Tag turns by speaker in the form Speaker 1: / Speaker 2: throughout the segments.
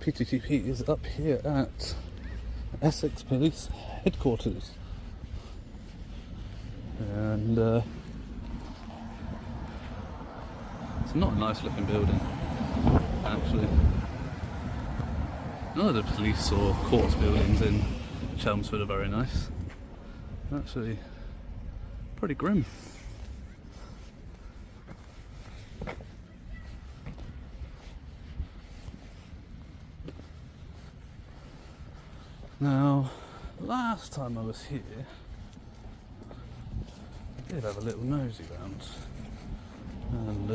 Speaker 1: PTTP is up here at Essex Police Headquarters, and it's not a nice looking building, actually. None of the police or courts buildings in Chelmsford are very nice. They're actually pretty grim. Now, last time I was here, I did have a little nosy round, and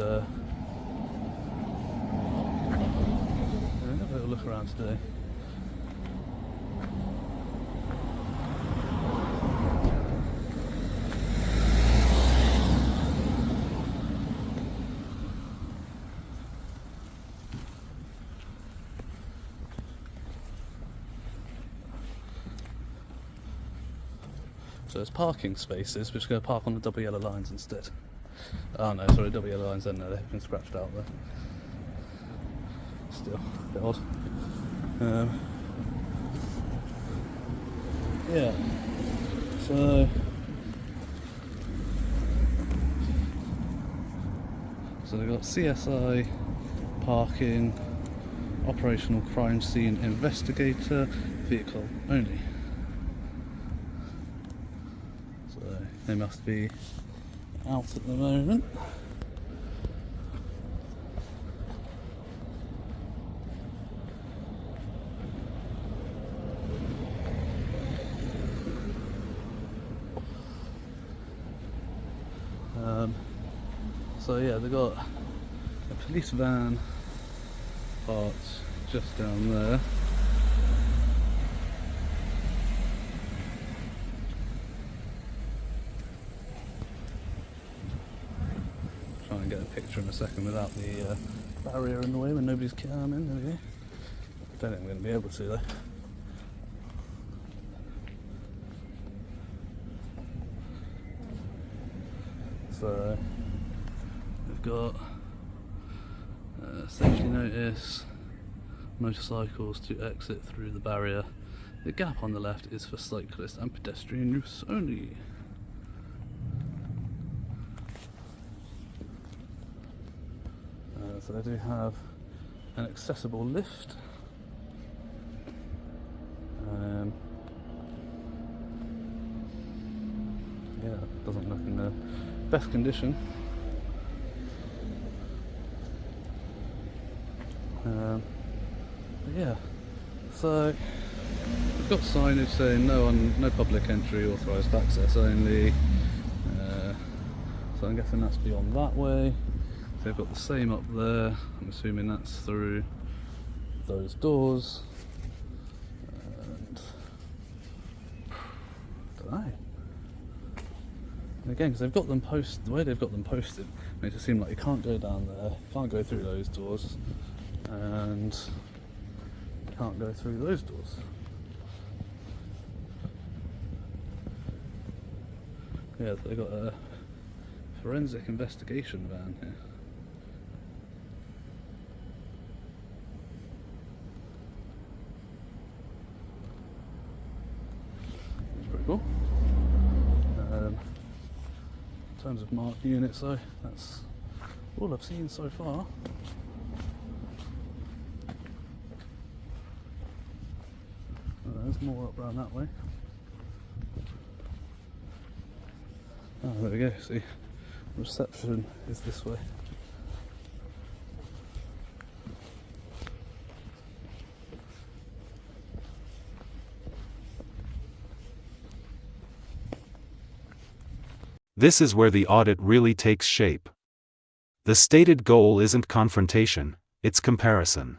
Speaker 1: have a little look around today. So there's parking spaces which go park on the double yellow lines instead. Oh no, sorry, double yellow lines then, no, they've been scratched out there. Still a bit odd. Yeah, so they've got CSI, parking, operational crime scene investigator, vehicle only. So they must be out at the moment. So yeah, they've got a police van parked just down there. Try and get a picture in a second without the barrier in the way when nobody's coming. There we go. I don't think I'm going to be able to though. So we've got safety notice, motorcycles to exit through the barrier. The gap on the left is for cyclist and pedestrian use only. So they do have an accessible lift. Yeah, it doesn't look in the best condition. Yeah, so we've got signage saying no public entry, authorised access only. So I'm guessing that's beyond that way. So they've got the same up there. I'm assuming that's through those doors. And I don't know. And again, because they've got them the way they've got them posted makes it seem like you can't go down there, can't go through those doors, and can't go through those doors. Yeah, they've got a forensic investigation van here. It's pretty cool. In terms of marked units though, that's all I've seen so far. There's more up around that way. Oh, there we go, see, reception is this way.
Speaker 2: This is where the audit really takes shape. The stated goal isn't confrontation, it's comparison.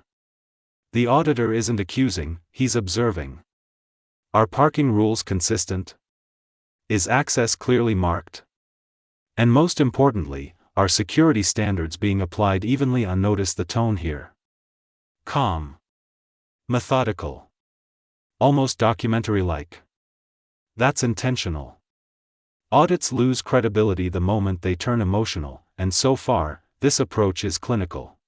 Speaker 2: The auditor isn't accusing, he's observing. Are parking rules consistent? Is access clearly marked? And most importantly, are security standards being applied evenly? Notice the tone here. Calm. Methodical. Almost documentary-like. That's intentional. Audits lose credibility the moment they turn emotional, and so far, this approach is clinical.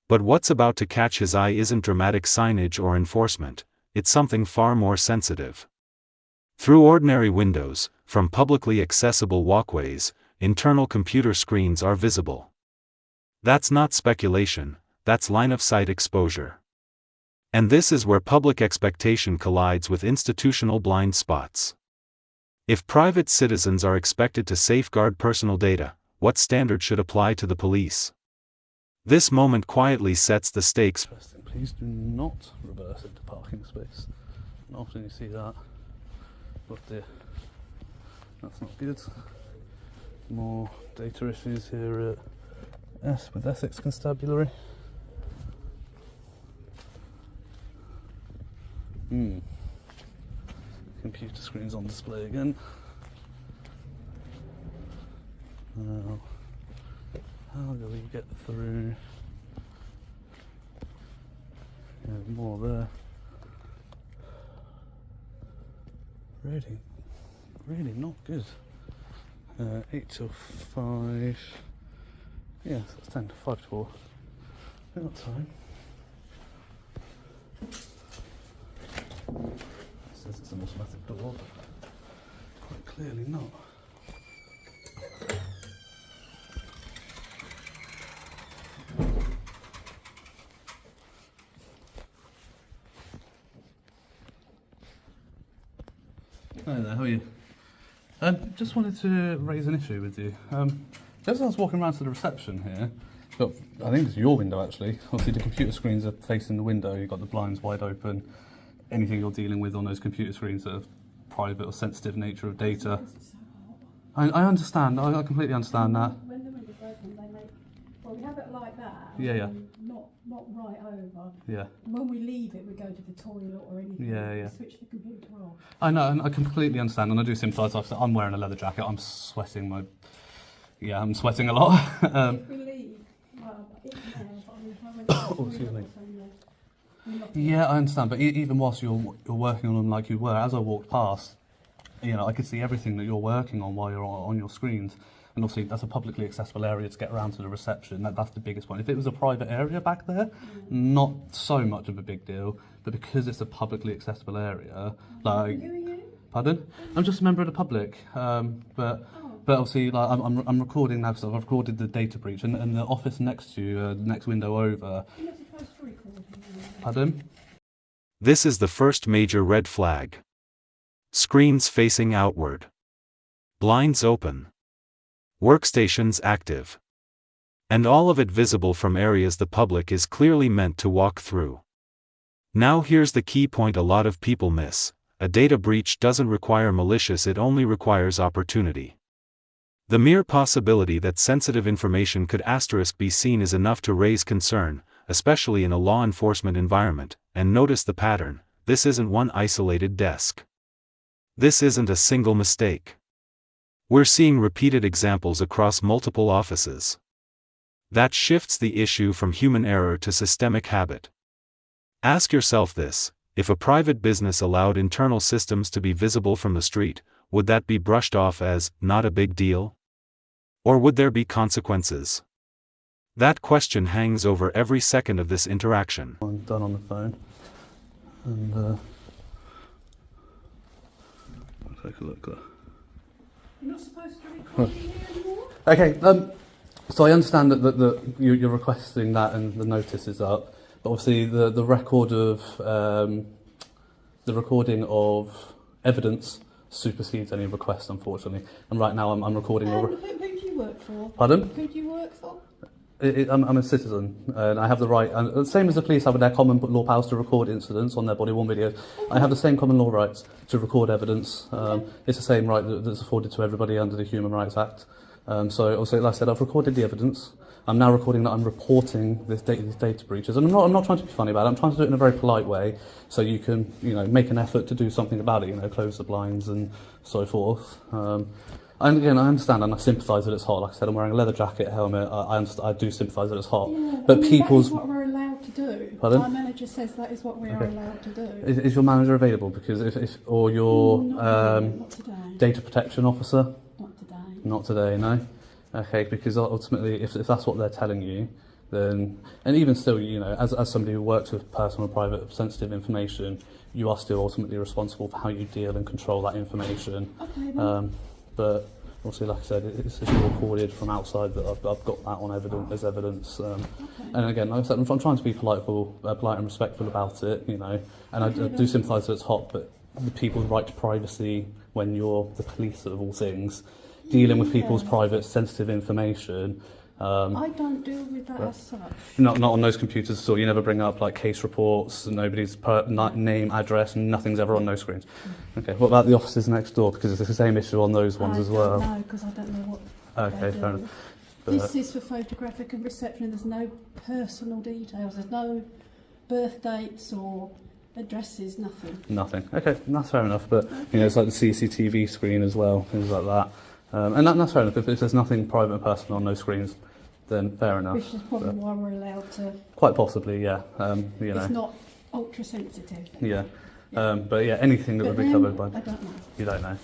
Speaker 2: But what's about to catch his eye isn't dramatic signage or enforcement, it's something far more sensitive. Through ordinary windows, from publicly accessible walkways, internal computer screens are visible. That's not speculation, that's line-of-sight exposure. And this is where public expectation collides with institutional blind spots. If private citizens are expected to safeguard personal data, what standard should apply to the police? This moment quietly sets the stakes.
Speaker 1: Interesting. Please do not reverse into parking space. And often you see that. Oh dear. That's not good. More data issues here at with Essex Constabulary. Computer screens on display again. Now, how do we get through? Yeah, more there. Really not good. 8 till 5. Yeah, so it's 10 to 5 to 4. We've got time. It says it's an automatic door, but quite clearly not. Hi there, how are you? Just wanted to raise an issue with you. Just as I was walking around to the reception here, got, I think it's your window actually, obviously the computer screens are facing the window, you've got the blinds wide open, anything you're dealing with on those computer screens that are private or sensitive nature of data. I understand, I completely understand that.
Speaker 3: When the window's open, they make, well, we have it like that.
Speaker 1: Yeah.
Speaker 3: Not right over.
Speaker 1: Yeah.
Speaker 3: When we leave it, we go to the toilet or anything.
Speaker 1: Yeah.
Speaker 3: We switch the computer off.
Speaker 1: I know, and I completely understand, and I do sympathise. I'm wearing a leather jacket, I'm sweating I'm sweating a lot.
Speaker 3: If we leave, well, it's there, but I mean, if I went to the
Speaker 1: Oh, excuse me.
Speaker 3: yeah,
Speaker 1: I understand, but even whilst you're working on them like you were, as I walked past, I could see everything that you're working on while you're on your screens. And obviously that's a publicly accessible area to get around to the reception. That's the biggest one. If it was a private area back there, not so much of a big deal. But because it's a publicly accessible area, like,
Speaker 3: Who are you?
Speaker 1: pardon? I'm just a member of the public, but obviously, like, I'm recording now because I've recorded the data breach, and the office next to you, the next window over.
Speaker 3: You're not supposed to record.
Speaker 1: Pardon?
Speaker 2: This is the first major red flag. Screens facing outward. Blinds open. Workstations active. And all of it visible from areas the public is clearly meant to walk through. Now here's the key point a lot of people miss. A data breach doesn't require malicious, it only requires opportunity. The mere possibility that sensitive information could be seen is enough to raise concern, especially in a law enforcement environment, and notice the pattern. This isn't one isolated desk. This isn't a single mistake. We're seeing repeated examples across multiple offices. That shifts the issue from human error to systemic habit. Ask yourself this: if a private business allowed internal systems to be visible from the street, would that be brushed off as not a big deal? Or would there be consequences? That question hangs over every second of this interaction.
Speaker 1: I'm done on the phone, and I'll take a look there.
Speaker 3: You're not supposed to record in here anymore?
Speaker 1: Okay, so I understand that you're requesting that and the notice is up, but obviously the record of the recording of evidence supersedes any request, unfortunately. And right now I'm recording.
Speaker 3: Who do you work for?
Speaker 1: Pardon?
Speaker 3: Who do you work for?
Speaker 1: I'm a citizen, and I have the right, and same as the police have their common law powers to record incidents on their body-worn videos. I have the same common law rights to record evidence. It's the same right that's afforded to everybody under the Human Rights Act. So, also, like I said, I've recorded the evidence. I'm now recording that I'm reporting these data breaches, and I'm not trying to be funny about it. I'm trying to do it in a very polite way, so you can, make an effort to do something about it. Close the blinds and so forth. And again, I understand and I sympathise that it's hot. Like I said, I'm wearing a leather jacket, helmet. I do sympathise that it's hot.
Speaker 3: Yeah,
Speaker 1: but
Speaker 3: that
Speaker 1: people's...
Speaker 3: is what we're allowed to do.
Speaker 1: Pardon?
Speaker 3: My manager says that is what we are allowed to do.
Speaker 1: Is your manager available? Because or your
Speaker 3: Not today.
Speaker 1: data protection officer?
Speaker 3: Not today.
Speaker 1: Not today, no. Okay, because ultimately, if that's what they're telling you, then, and even still, you know, as somebody who works with personal, private, sensitive information, you are still ultimately responsible for how you deal and control that information.
Speaker 3: Okay, then.
Speaker 1: But obviously, like I said, it's all recorded from outside that I've got that on evidence as evidence. And again, like I said, I'm trying to be polite and respectful about it, you know. And I do sympathise that it's hot, but the people's right to privacy, when you're the police of all things, dealing with people's private, sensitive information.
Speaker 3: I don't deal with that as such.
Speaker 1: Not on those computers at all. You never bring up like case reports, nobody's name, address, nothing's ever on those screens. Okay, what about the offices next door? Because it's the same issue on those ones as well.
Speaker 3: No, because I don't know what.
Speaker 1: Okay, fair enough.
Speaker 3: This is for photographic and reception. There's no personal details. There's no birth dates or addresses. Nothing.
Speaker 1: Nothing. Okay, that's fair enough. But you know, it's like the CCTV screen as well, things like that. And that's fair enough. If there's nothing private and personal on those screens, then fair enough.
Speaker 3: Which is probably why we're allowed to.
Speaker 1: Quite possibly, yeah. You know.
Speaker 3: It's not ultra sensitive.
Speaker 1: Yeah. But yeah, anything that would be covered by.
Speaker 3: I don't know.
Speaker 1: You don't know.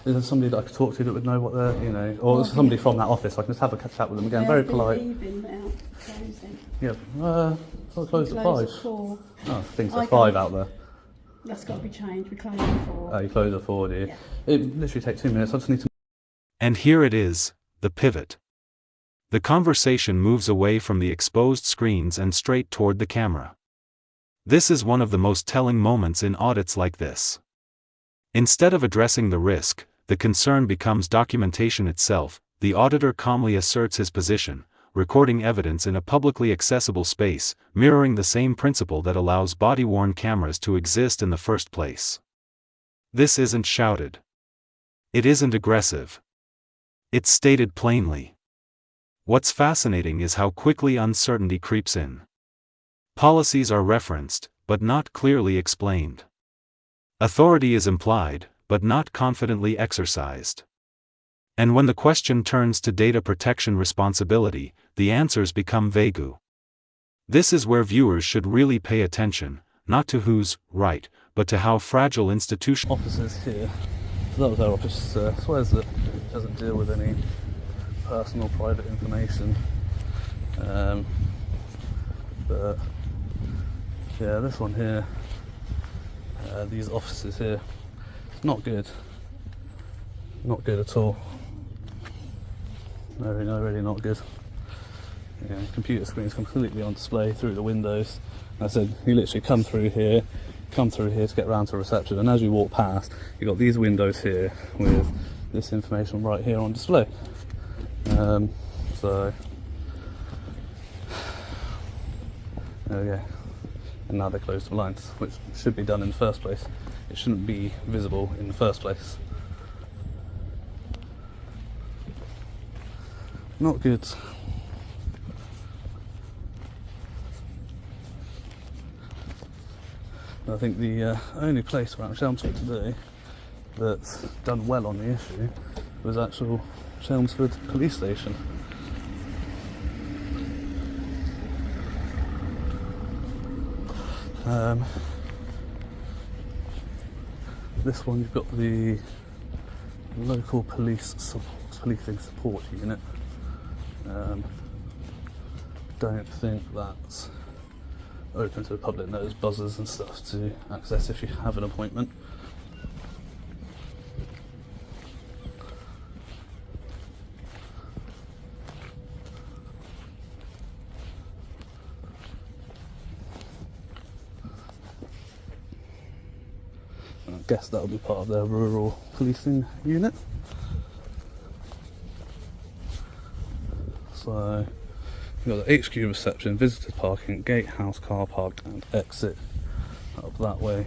Speaker 1: Is there somebody that I could talk to that would know what they're, you know, or somebody from that office? I can just have a chat with them again. Very polite.
Speaker 3: Leaving now, closing.
Speaker 1: Yeah. Well, closed at 5.
Speaker 3: 4.
Speaker 1: Oh, things are 5 out there.
Speaker 3: That's got to be changed. We close at 4.
Speaker 1: Oh, you close at 4, do you?
Speaker 3: Yeah.
Speaker 1: It literally takes 2 minutes. I just need to.
Speaker 2: And here it is, the pivot. The conversation moves away from the exposed screens and straight toward the camera. This is one of the most telling moments in audits like this. Instead of addressing the risk, the concern becomes documentation itself. The auditor calmly asserts his position, recording evidence in a publicly accessible space, mirroring the same principle that allows body-worn cameras to exist in the first place. This isn't shouted. It isn't aggressive. It's stated plainly. What's fascinating is how quickly uncertainty creeps in. Policies are referenced, but not clearly explained. Authority is implied, but not confidently exercised. And when the question turns to data protection responsibility, the answers become vague. This is where viewers should really pay attention, not to who's right, but to how fragile institutions.
Speaker 1: Officers here. So that was our office. Swears that it doesn't deal with any personal, private information. But yeah, this one here, these offices here, it's not good. Not good at all. No, really not good. Yeah, computer screen's completely on display through the windows. I said, you literally come through here to get round to reception, and as you walk past, you've got these windows here with this information right here on display. So there we go. And now they close the blinds, which should be done in the first place. It shouldn't be visible in the first place. Not good. I think the only place around Chelmsford today that's done well on the issue was actual Chelmsford police station. This one, you've got the local policing support unit. Don't think that's open to the public. There's buzzers and stuff to access if you have an appointment. I guess that'll be part of their rural policing unit. So you've got the HQ reception, visitors parking, gatehouse, car park, and exit up that way.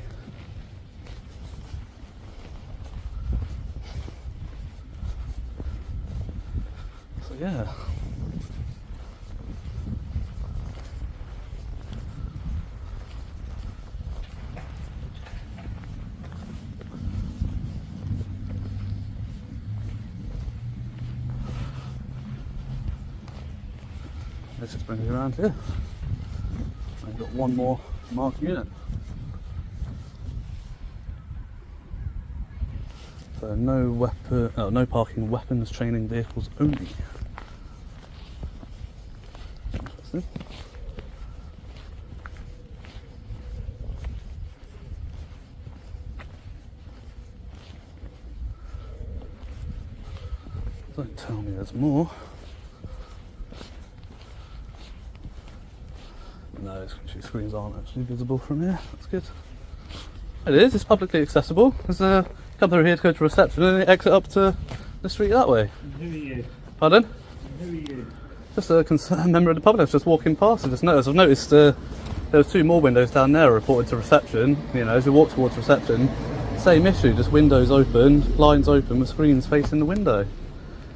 Speaker 1: So yeah. Let's just bring you around here. I've got one more marked unit. So no parking weapons training vehicles only. Interesting. Don't tell me there's more. No, two screens aren't actually visible from here. That's good. It is. It's publicly accessible. There's a come through here to go to reception and exit up to the street that way.
Speaker 4: Who are you?
Speaker 1: Pardon?
Speaker 4: Who are you?
Speaker 1: Just a concerned member of the public. I was just walking past. I've noticed there was two more windows down there reported to reception. You know, as we walk towards reception, same issue. Just windows open, blinds open with screens facing the window.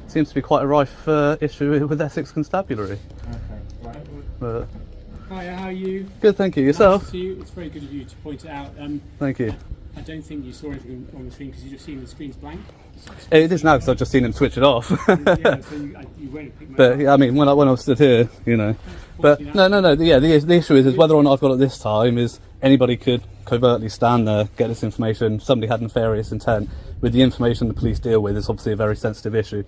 Speaker 1: Seems to be quite a rife issue with Essex Constabulary.
Speaker 4: Okay, right.
Speaker 1: But
Speaker 4: Hi, how are you?
Speaker 1: good, thank you. Yourself?
Speaker 4: Nice to see you. It's very good of you to point it out.
Speaker 1: Thank you.
Speaker 4: I don't think you saw anything on the screen because you've just seen the screen's blank.
Speaker 1: It is now because I've just seen him switch it off.
Speaker 4: Yeah, so you won't pick my
Speaker 1: But I mean, when I stood here, you know. But no. Yeah, the issue is whether or not I've got it this time is anybody could covertly stand there, get this information. Somebody had nefarious intent. With the information the police deal with, it's obviously a very sensitive issue.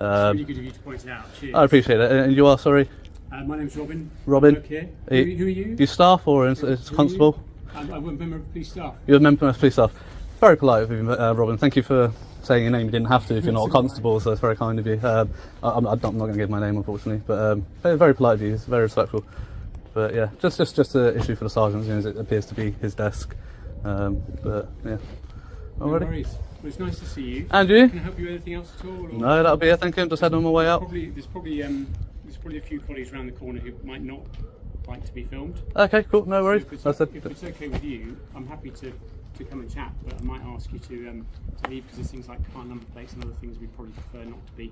Speaker 4: It's really good of you to point it out. Cheers.
Speaker 1: I appreciate it. And you are, sorry?
Speaker 4: My name's Robin.
Speaker 1: Robin.
Speaker 4: I work here.
Speaker 1: Are you-
Speaker 4: Who are you?
Speaker 1: You staff or is constable?
Speaker 4: I'm a member of police staff.
Speaker 1: You're a member of police staff. Very polite of you, Robin. Thank you for saying your name. You didn't have to if you're not a constable, so it's very kind of you. I'm not going to give my name, unfortunately, but very polite of you. It's very respectful. But yeah, just an issue for the sergeant, as it appears to be his desk. But yeah.
Speaker 4: No
Speaker 1: Alrighty.
Speaker 4: worries. Well, it's nice to see you.
Speaker 1: And you?
Speaker 4: Can I help you with anything else at all? Or?
Speaker 1: No, that'll be it. Thank you. I'm just heading on my way out.
Speaker 4: There's probably a few colleagues around the corner who might not like to be filmed.
Speaker 1: Okay, cool. No worries.
Speaker 4: If
Speaker 1: That's it.
Speaker 4: it's okay with you, I'm happy to come and chat, but I might ask you to leave because there's things like car number plates and other things we probably prefer not to be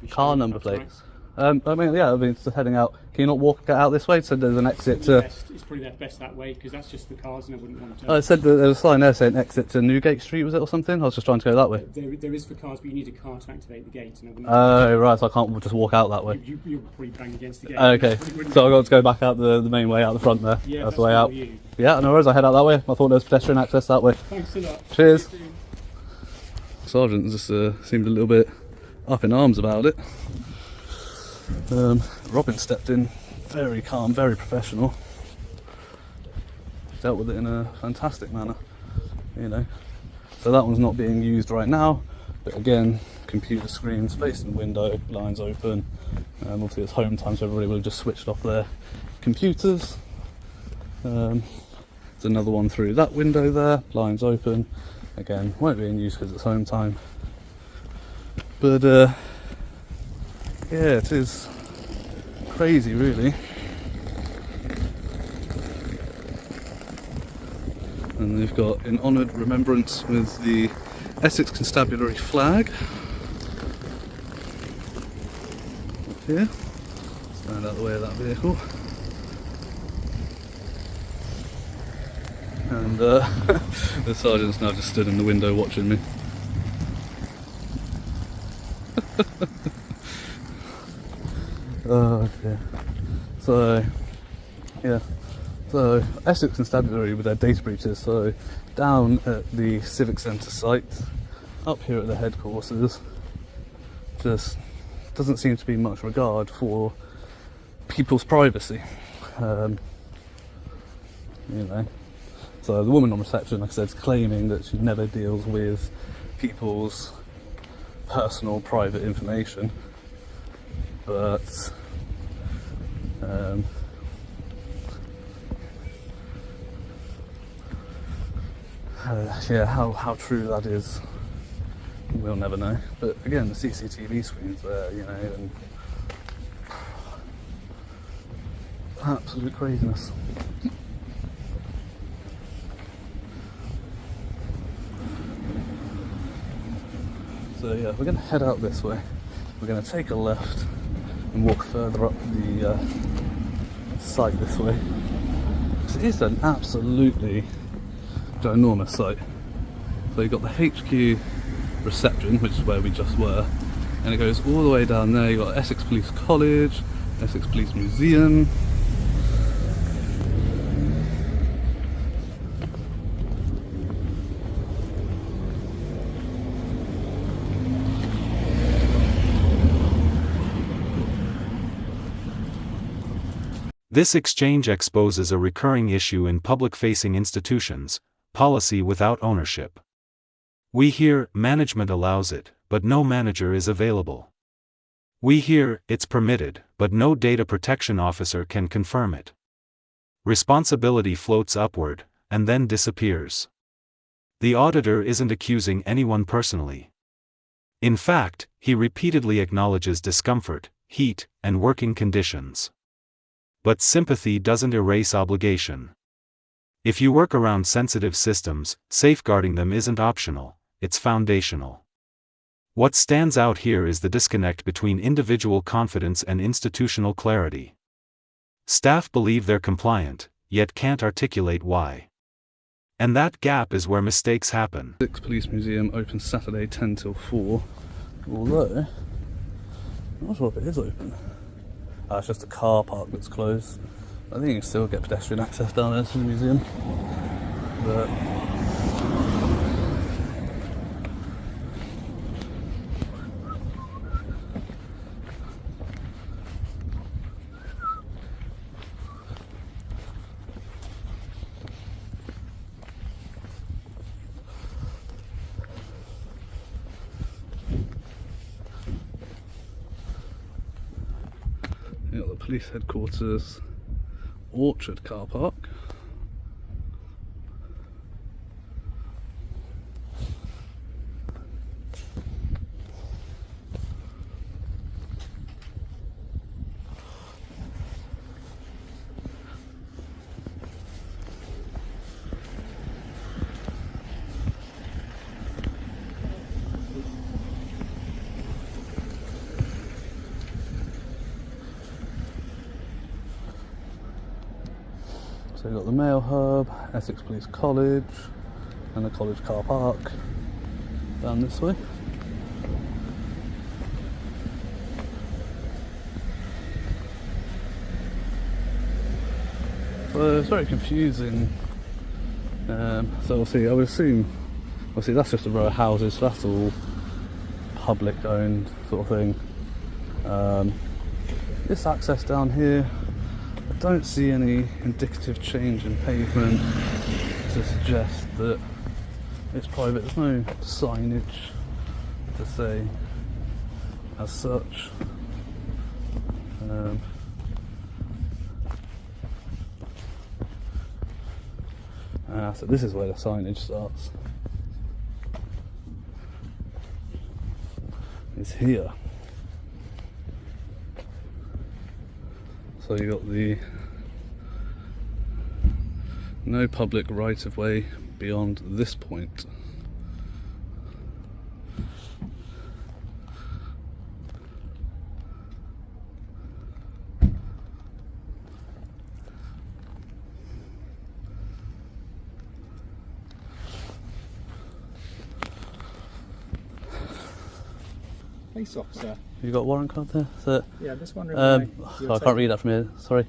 Speaker 1: Car
Speaker 4: shown,
Speaker 1: number
Speaker 4: if that's
Speaker 1: plates. I mean, just heading out. Can you not get out this way? So there's an exit
Speaker 4: all right.
Speaker 1: to.
Speaker 4: It's probably best that way because that's just the cars and I wouldn't want to.
Speaker 1: I said that there was a sign there saying exit to Newgate Street, was it, or something? I was just trying to go that way.
Speaker 4: There is for cars, but you need a car to activate the gate. And I wouldn't
Speaker 1: Oh, right, so I can't just walk out that way.
Speaker 4: you'll probably bang against the gate.
Speaker 1: Okay,
Speaker 4: Wouldn't-
Speaker 1: so I've got to go back out the main way out the front there.
Speaker 4: Yeah,
Speaker 1: that's the way out.
Speaker 4: for you.
Speaker 1: Yeah, no worries, I head out that way. I thought there was pedestrian access that way.
Speaker 4: Thanks a lot.
Speaker 1: Cheers.
Speaker 4: See you soon.
Speaker 1: Sergeant just seemed a little bit up in arms about it. Robin stepped in, very calm, very professional. Dealt with it in a fantastic manner, you know. So that one's not being used right now, but again, computer screens facing the window, blinds open. Obviously it's home time, so everybody will have just switched off their computers. There's another one through that window there, blinds open. Again, won't be in use because it's home time. But yeah, it is crazy, really. And they've got in honoured remembrance with the Essex Constabulary flag. Here, stand out the way of that vehicle. And the sergeant's now just stood in the window watching me. Oh dear. So, yeah. So, Essex Constabulary with their data breaches. So, down at the Civic Centre site, up here at the headquarters, just doesn't seem to be much regard for people's privacy. You know. So the woman on reception, like I said, is claiming that she never deals with people's personal, private information. But yeah, how true that is, we'll never know. But again, the CCTV screens there, you know, and absolute craziness. So yeah, we're going to head out this way. We're going to take a left and walk further up the site this way. It is an absolutely ginormous site. So you've got the HQ reception, which is where we just were, and it goes all the way down there. You've got Essex Police College, Essex Police Museum.
Speaker 2: This exchange exposes a recurring issue in public-facing institutions: policy without ownership. We hear management allows it, but no manager is available. We hear it's permitted, but no data protection officer can confirm it. Responsibility floats upward, and then disappears. The auditor isn't accusing anyone personally. In fact, he repeatedly acknowledges discomfort, heat, and working conditions. But sympathy doesn't erase obligation. If you work around sensitive systems, safeguarding them isn't optional, it's foundational. What stands out here is the disconnect between individual confidence and institutional clarity. Staff believe they're compliant, yet can't articulate why. And that gap is where mistakes happen.
Speaker 1: Essex Police Museum open Saturday 10 till 4, although I'm not sure if it is open. It's just a car park that's closed. I think you can still get pedestrian access down there to the museum. But you got the police headquarters Orchard car park. So you've got the Mail Hub, Essex Police College, and the college car park down this way. So it's very confusing. So obviously I would assume, obviously that's just a row of houses, so that's all public owned sort of thing. This access down here, I don't see any indicative change in pavement to suggest that it's private. There's no signage to say as such. So this is where the signage starts. It's here. So you got the no public right of way beyond this point.
Speaker 5: Police officer.
Speaker 1: You got a warrant card there? So,
Speaker 5: Yeah, I'm just wondering
Speaker 1: I can't read that from here, sorry.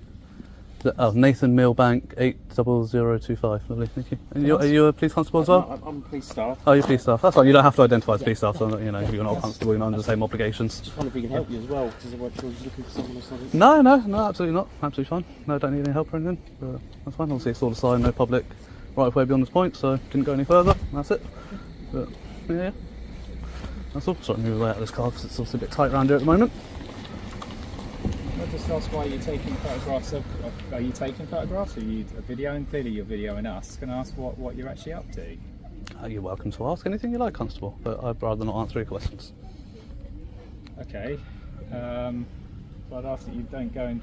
Speaker 1: Nathan Millbank 80025. Lovely, thank you. Are you a police constable as well?
Speaker 5: I'm police staff.
Speaker 1: Oh, you're police staff. That's fine. You don't have to identify as police staff, so you know you're not a constable. You're not under the same obligations.
Speaker 5: Just wonder if we can help you as well, because I'm sure you're looking for someone or something.
Speaker 1: No, absolutely not. Absolutely fine. No, don't need any help or anything. But that's fine. Obviously, it's all a sign, no public right of way beyond this point, so didn't go any further. That's it. But yeah. That's all. Sorry, move away out of this car because it's also a bit tight around here at the moment.
Speaker 5: I'll just ask why you're taking photographs of. Are you taking photographs? Are you videoing? Clearly, you're videoing us. Can I ask what you're actually up to?
Speaker 1: You're welcome to ask anything you like, Constable, but I'd rather not answer your questions.
Speaker 5: Okay. But I'd ask that you don't go and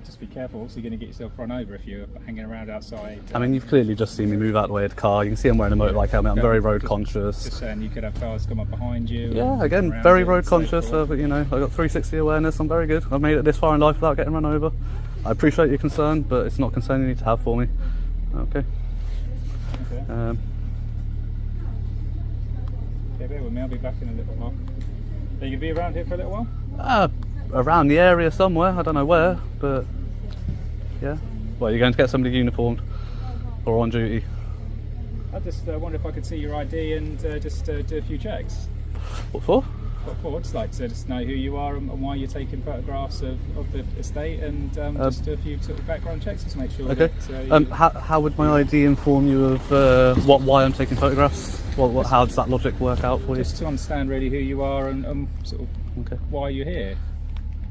Speaker 5: just be careful. So you're going to get yourself run over if you're hanging around outside.
Speaker 1: I mean, you've clearly just seen me move out of the way of the car. You can see I'm wearing a motorbike helmet. I'm very road conscious.
Speaker 5: Just saying, you could have cars come up behind you.
Speaker 1: Yeah, again, very road conscious. But you know, I've got 360 awareness. I'm very good. I've made it this far in life without getting run over. I appreciate your concern, but it's not a concern you need to have for me. Okay.
Speaker 5: Okay. Okay, bear with me. I'll be back in a little while. Are you going to be around here for a little while?
Speaker 1: Around the area somewhere. I don't know where, but yeah. Well, you're going to get somebody uniformed or on duty?
Speaker 5: I just wonder if I could see your ID and just do a few checks.
Speaker 1: What for?
Speaker 5: What for? I'd just like to just know who you are and why you're taking photographs of the estate, and just do a few sort of background checks just to make sure.
Speaker 1: Okay.
Speaker 5: That,
Speaker 1: how would my ID inform you of why I'm taking photographs? How does that logic work out for you?
Speaker 5: Just to understand really who you are and sort of
Speaker 1: Okay.
Speaker 5: why you're here.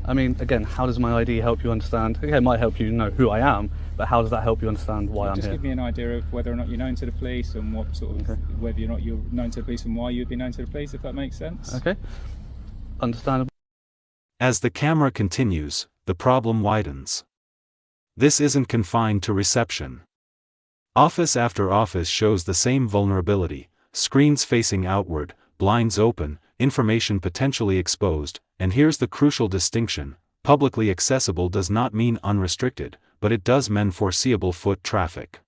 Speaker 1: I mean, again, how does my ID help you understand? Okay, it might help you know who I am, but how does that help you understand why I'm
Speaker 5: Just
Speaker 1: here?
Speaker 5: give me an idea of whether or not you're known to the police and what sort of,
Speaker 1: Okay.
Speaker 5: whether or not you're known to the police and why you'd be known to the police, if that makes sense.
Speaker 1: Okay, understandable.
Speaker 2: As the camera continues, the problem widens. This isn't confined to reception. Office after office shows the same vulnerability: screens facing outward, blinds open, information potentially exposed, and here's the crucial distinction: publicly accessible does not mean unrestricted, but it does mean foreseeable foot traffic.